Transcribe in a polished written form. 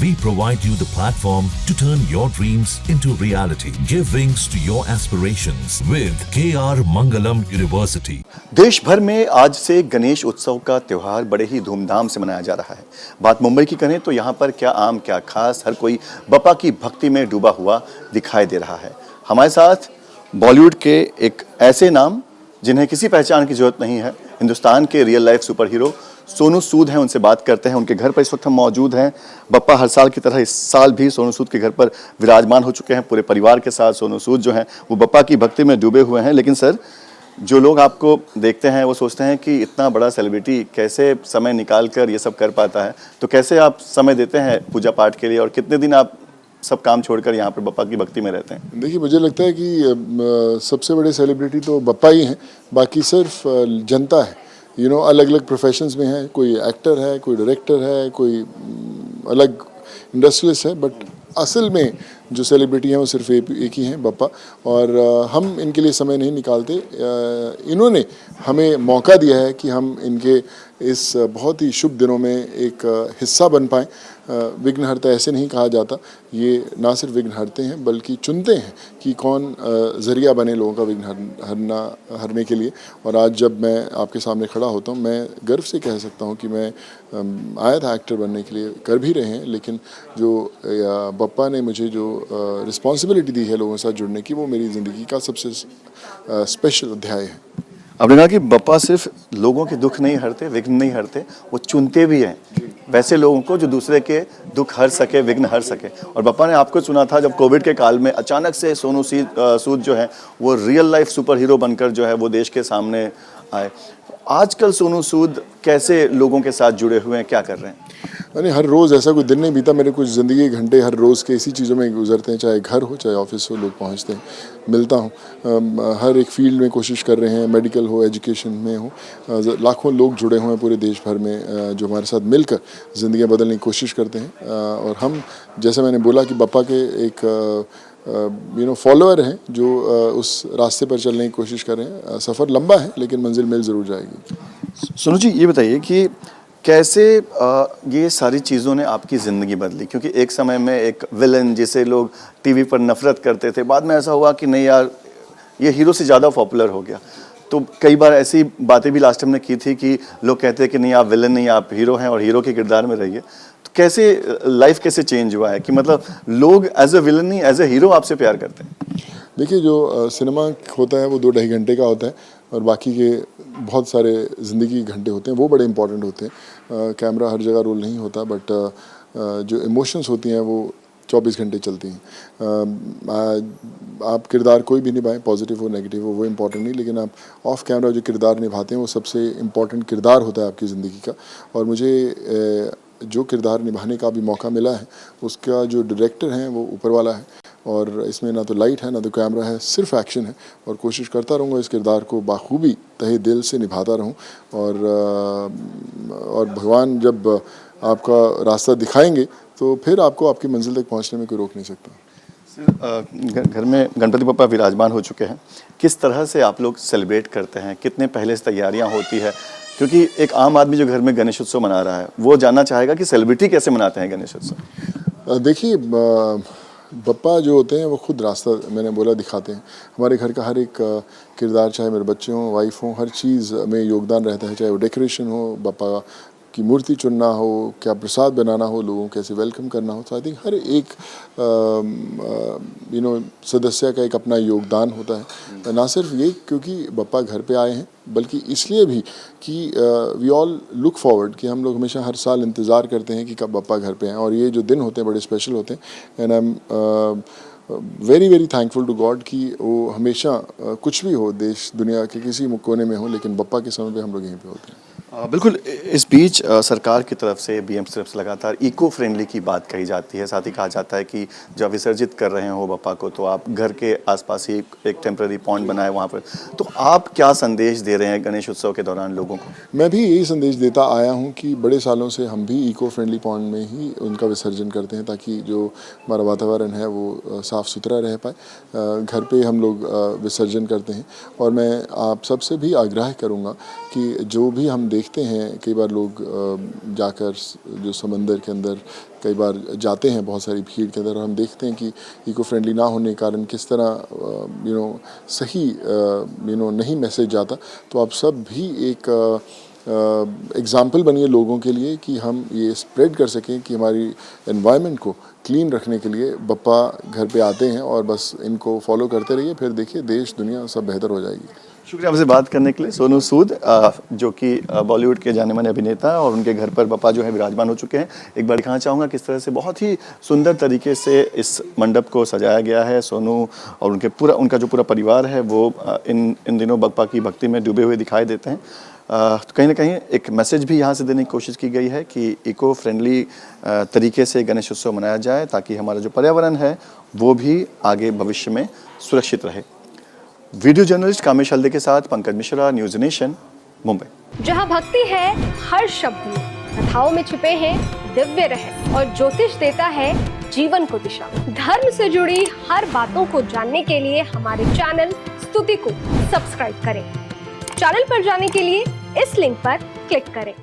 We provide you the platform to turn your dreams into reality. Give wings to your aspirations with KR Mangalam University. देश भर में आज से गणेश उत्सव का त्यौहार बड़े ही धूमधाम से मनाया जा रहा है। बात मुंबई की करें तो यहाँ पर क्या आम क्या खास, हर कोई बप्पा की भक्ति में डूबा हुआ दिखाई दे रहा है। हमारे साथ बॉलीवुड के एक ऐसे नाम जिन्हें किसी पहचान की जरूरत नहीं है, हिंदुस्तान के real life super hero Sonu Sood हैं। उनसे बात करते हैं। उनके घर पर इस वक्त हम मौजूद हैं। बप्पा हर साल की तरह इस साल भी सोनू सूद के घर पर विराजमान हो चुके हैं। पूरे परिवार के साथ सोनू सूद जो हैं वो बप्पा की भक्ति में डूबे हुए हैं। लेकिन सर, जो लोग आपको देखते हैं वो सोचते हैं कि इतना बड़ा सेलिब्रिटी कैसे समय निकाल कर ये सब कर पाता है, तो कैसे आप समय देते हैं पूजा पाठ के लिए और कितने दिन आप सब काम छोड़कर यहाँ पर बप्पा की भक्ति में रहते हैं? देखिए, मुझे लगता है कि सबसे बड़े सेलिब्रिटी तो बप्पा ही हैं, बाकी सिर्फ जनता है। अलग अलग प्रोफेशंस में है, कोई एक्टर है, कोई डायरेक्टर है, कोई अलग इंडस्ट्रियलिस्ट है, बट असल में जो सेलिब्रिटी हैं वो सिर्फ एक ही हैं, बप्पा। और हम इनके लिए समय नहीं निकालते। इन्होंने हमें मौका दिया है कि हम इनके इस बहुत ही शुभ दिनों में एक हिस्सा बन पाएँ। विघ्नहर्ता ऐसे नहीं कहा जाता, ये ना सिर्फ विघ्न हरते हैं बल्कि चुनते हैं कि कौन ज़रिया बने लोगों का विघ्न हरने के लिए। और आज जब मैं आपके सामने खड़ा होता हूँ, मैं गर्व से कह सकता हूँ कि मैं आया था एक्टर बनने के लिए, कर भी रहे हैं, लेकिन जो बप्पा ने मुझे जो रिस्पॉन्सिबिलिटी दी है लोगों के साथ जुड़ने की, वो मेरी ज़िंदगी का सबसे स्पेशल अध्याय है। आपने कहा कि बप्पा सिर्फ लोगों के दुख नहीं हरते, विघ्न नहीं हरते, वो चुनते भी हैं वैसे लोगों को जो दूसरे के दुख हर सके, विघ्न हर सके। और बप्पा ने आपको चुना था जब कोविड के काल में अचानक से सोनू सूद जो है वो रियल लाइफ सुपर हीरो बनकर जो है वो देश के सामने आए। आजकल सोनू सूद कैसे लोगों के साथ जुड़े हुए हैं, क्या कर रहे हैं? अरे, हर रोज़ ऐसा कोई दिन नहीं बीता मेरे, कुछ ज़िंदगी के घंटे हर रोज़ के इसी चीज़ों में गुजरते हैं, चाहे घर हो चाहे ऑफिस हो, लोग पहुंचते हैं, मिलता हूं। हर एक फील्ड में कोशिश कर रहे हैं, मेडिकल हो, एजुकेशन में हो, लाखों लोग जुड़े हुए हैं पूरे देश भर में, जो हमारे साथ मिलकर ज़िंदगियां बदलने की कोशिश करते हैं। और हम, जैसे मैंने बोला कि बप्पा के एक फॉलोअर हैं जो उस रास्ते पर चलने की कोशिश कर रहे हैं। सफ़र लंबा है लेकिन मंजिल मिल ज़रूर जाएगी। सोनू जी, ये बताइए कि कैसे ये सारी चीज़ों ने आपकी ज़िंदगी बदली? क्योंकि एक समय में एक विलन जिसे लोग टीवी पर नफरत करते थे, बाद में ऐसा हुआ कि नहीं यार, ये हीरो से ज़्यादा पॉपुलर हो गया। तो कई बार ऐसी बातें भी लास्ट टाइम ने की थी कि लोग कहते हैं कि नहीं, आप विलन नहीं, आप हीरो हैं और हीरो के किरदार में रहिए। तो कैसे लाइफ कैसे चेंज हुआ है कि मतलब लोग एज ए विलन नहीं, एज ए हीरो आपसे प्यार करते हैं? देखिए, जो सिनेमा होता है वो 2-2.5 घंटे का होता है, और बाकी के बहुत सारे ज़िंदगी के घंटे होते हैं, वो बड़े इंपॉर्टेंट होते हैं। कैमरा हर जगह रोल नहीं होता, बट जो इमोशंस होती हैं वो 24 घंटे चलती हैं। आप किरदार कोई भी निभाएं, पॉजिटिव हो नेगेटिव हो, वो इम्पोर्टेंट नहीं, लेकिन आप ऑफ कैमरा जो किरदार निभाते हैं वो सबसे इम्पोर्टेंट किरदार होता है आपकी ज़िंदगी का। और मुझे जो किरदार निभाने का भी मौका मिला है, उसका जो डायरेक्टर हैं वो ऊपर वाला है, और इसमें ना तो लाइट है ना तो कैमरा है, सिर्फ एक्शन है। और कोशिश करता रहूँगा इस किरदार को बाखूबी तहे दिल से निभाता रहूँ। और भगवान जब आपका रास्ता दिखाएंगे तो फिर आपको आपकी मंजिल तक पहुँचने में कोई रोक नहीं सकता। घर में गणपति बप्पा विराजमान हो चुके हैं, किस तरह से आप लोग सेलिब्रेट करते हैं? कितने पहले से तैयारियां होती है? क्योंकि एक आम आदमी जो घर में गणेश उत्सव मना रहा है वो जानना चाहेगा कि सेलिब्रिटी कैसे मनाते हैं गणेश उत्सव। देखिए, बप्पा जो होते हैं वो खुद रास्ता, मैंने बोला, दिखाते हैं। हमारे घर का हर एक किरदार, चाहे मेरे बच्चे हों, वाइफ हों, हर चीज़ में योगदान रहता है। चाहे वो डेकोरेशन हो, बप्पा की मूर्ति चुनना हो, क्या प्रसाद बनाना हो, लोगों को कैसे वेलकम करना हो। तो आई थिंक हर एक सदस्य का एक अपना योगदान होता है। ना सिर्फ ये क्योंकि बप्पा घर पे आए हैं, बल्कि इसलिए भी कि वी ऑल लुक फॉरवर्ड, कि हम लोग हमेशा हर साल इंतज़ार करते हैं कि कब बप्पा घर पे आएँ। और ये जो दिन होते हैं बड़े स्पेशल होते हैं। And I am very very thankful to God कि वो हमेशा कुछ भी हो, देश दुनिया के किसी कोने में हो, लेकिन बप्पा के समय पे हम लोग यहीं पे होते हैं। बिल्कुल। इस बीच सरकार की तरफ से, BM की तरफ से लगातार इको फ्रेंडली की बात कही जाती है। साथ ही कहा जाता है कि जब विसर्जित कर रहे हो बप्पा को तो आप घर के आसपास ही एक टेम्पररी पॉइंट बनाए वहाँ पर। तो आप क्या संदेश दे रहे हैं गणेश उत्सव के दौरान लोगों को? मैं भी यही संदेश देता आया हूँ कि बड़े सालों से हम भी इको फ्रेंडली पॉइंट में ही उनका विसर्जन करते हैं, ताकि जो हमारा वातावरण है वो साफ़ सुथरा रह पाए। घर पे हम लोग विसर्जन करते हैं। और मैं आप सबसे भी आग्रह करूँगा कि जो भी हम देखते हैं, कई बार लोग जाकर जो समंदर के अंदर कई बार जाते हैं बहुत सारी भीड़ के अंदर, हम देखते हैं कि इको फ्रेंडली ना होने के कारण किस तरह सही नहीं मैसेज जाता। तो आप सब भी एक एग्ज़ाम्पल बनिए लोगों के लिए कि हम ये स्प्रेड कर सकें कि हमारी एनवायरनमेंट को क्लीन रखने के लिए बप्पा घर पे आते हैं, और बस इनको फॉलो करते रहिए, फिर देखिए देश दुनिया सब बेहतर हो जाएगी। शुक्रिया आपसे बात करने के लिए। सोनू सूद जो कि बॉलीवुड के जाने माने अभिनेता, और उनके घर पर बप्पा जो है विराजमान हो चुके हैं। एक बार दिखाना चाहूँगा किस तरह से बहुत ही सुंदर तरीके से इस मंडप को सजाया गया है। सोनू और उनका जो पूरा परिवार है वो इन दिनों बप्पा की भक्ति में डूबे हुए दिखाई देते हैं। तो कहीं ना कहीं एक मैसेज भी यहाँ से देने की कोशिश की गई है कि इको फ्रेंडली तरीके से गणेश उत्सव मनाया जाए, ताकि हमारा जो पर्यावरण है वो भी आगे भविष्य में सुरक्षित रहे। वीडियो जर्नलिस्ट कामेश हल्दे के साथ पंकज मिश्रा, न्यूज़ नेशन, मुंबई। जहां भक्ति है हर शब्द में, कथाओं में छुपे हैं दिव्य रहस्य, और ज्योतिष देता है जीवन को दिशा। धर्म से जुड़ी हर बातों को जानने के लिए हमारे चैनल स्तुति को सब्सक्राइब करें। चैनल पर जाने के लिए इस लिंक पर क्लिक करें।